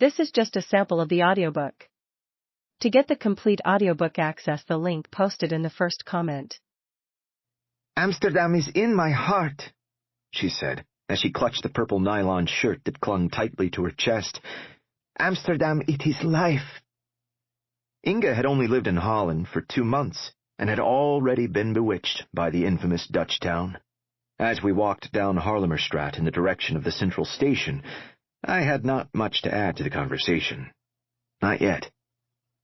This is just a sample of the audiobook. To get the complete audiobook, access the link posted in the first comment. Amsterdam is in my heart, she said, as she clutched the purple nylon shirt that clung tightly to her chest. Amsterdam, it is life. Inga had only lived in Holland for 2 months, and had already been bewitched by the infamous Dutch town. As we walked down Haarlemmerstraat in the direction of the central station, I had not much to add to the conversation. Not yet.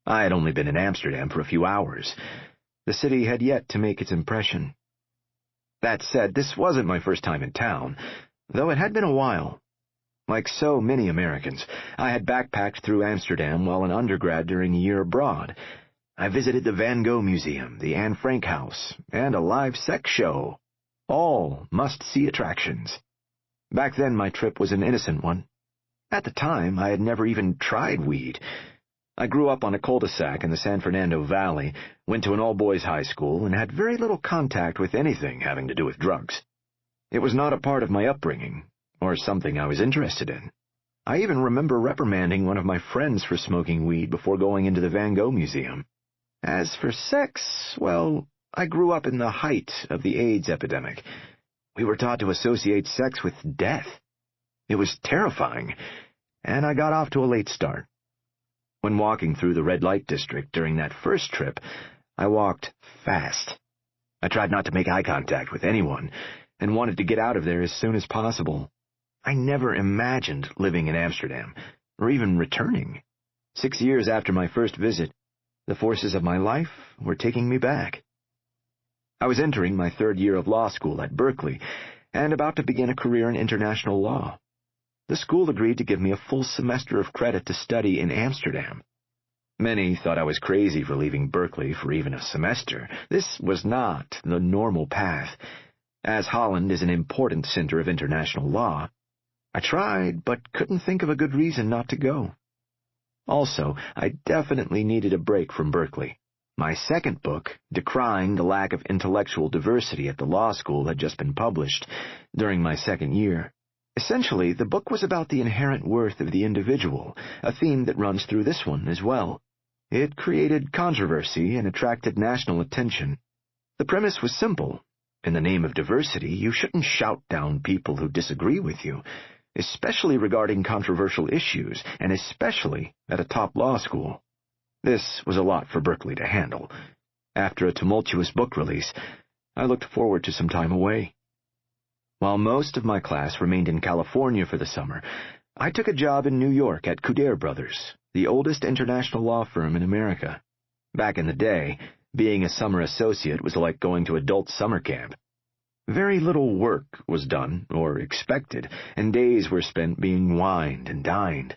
I had only been in Amsterdam for a few hours. The city had yet to make its impression. That said, this wasn't my first time in town, though it had been a while. Like so many Americans, I had backpacked through Amsterdam while an undergrad during a year abroad. I visited the Van Gogh Museum, the Anne Frank House, and a live sex show. All must-see attractions. Back then, my trip was an innocent one. At the time, I had never even tried weed. I grew up on a cul-de-sac in the San Fernando Valley, went to an all-boys high school, and had very little contact with anything having to do with drugs. It was not a part of my upbringing, or something I was interested in. I even remember reprimanding one of my friends for smoking weed before going into the Van Gogh Museum. As for sex, well, I grew up in the height of the AIDS epidemic. We were taught to associate sex with death. It was terrifying, and I got off to a late start. When walking through the red light district during that first trip, I walked fast. I tried not to make eye contact with anyone, and wanted to get out of there as soon as possible. I never imagined living in Amsterdam, or even returning. 6 years after my first visit, the forces of my life were taking me back. I was entering my 3rd year of law school at Berkeley, and about to begin a career in international law. The school agreed to give me a full semester of credit to study in Amsterdam. Many thought I was crazy for leaving Berkeley for even a semester. This was not the normal path. As Holland is an important center of international law, I tried, but couldn't think of a good reason not to go. Also, I definitely needed a break from Berkeley. My second book, decrying the lack of intellectual diversity at the law school, had just been published during my 2nd year. Essentially, the book was about the inherent worth of the individual, a theme that runs through this one as well. It created controversy and attracted national attention. The premise was simple. In the name of diversity, you shouldn't shout down people who disagree with you, especially regarding controversial issues, and especially at a top law school. This was a lot for Berkeley to handle. After a tumultuous book release, I looked forward to some time away. While most of my class remained in California for the summer, I took a job in New York at Couder Brothers, the oldest international law firm in America. Back in the day, being a summer associate was like going to adult summer camp. Very little work was done, or expected, and days were spent being wined and dined.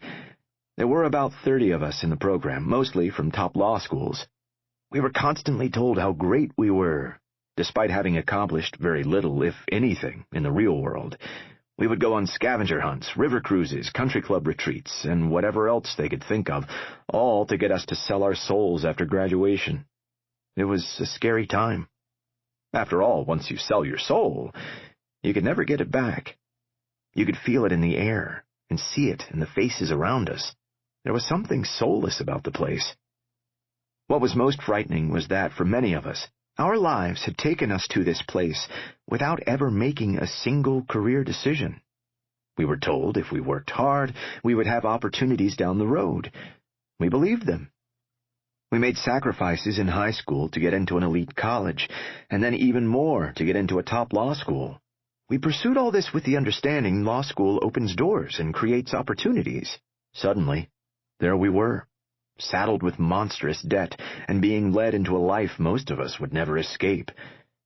There were about 30 of us in the program, mostly from top law schools. We were constantly told how great we were, despite having accomplished very little, if anything, in the real world. We would go on scavenger hunts, river cruises, country club retreats, and whatever else they could think of, all to get us to sell our souls after graduation. It was a scary time. After all, once you sell your soul, you could never get it back. You could feel it in the air and see it in the faces around us. There was something soulless about the place. What was most frightening was that, for many of us, our lives had taken us to this place without ever making a single career decision. We were told if we worked hard, we would have opportunities down the road. We believed them. We made sacrifices in high school to get into an elite college, and then even more to get into a top law school. We pursued all this with the understanding law school opens doors and creates opportunities. Suddenly, there we were, saddled with monstrous debt and being led into a life most of us would never escape,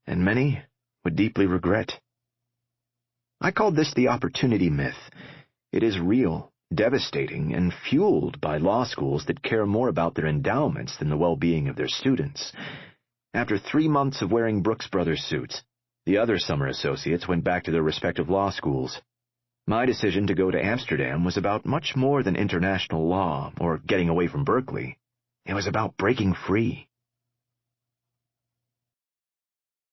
and many would deeply regret. I called this the opportunity myth. It is real, devastating, and fueled by law schools that care more about their endowments than the well-being of their students. After 3 months of wearing Brooks Brothers suits, the other summer associates went back to their respective law schools. My decision to go to Amsterdam was about much more than international law or getting away from Berkeley. It was about breaking free.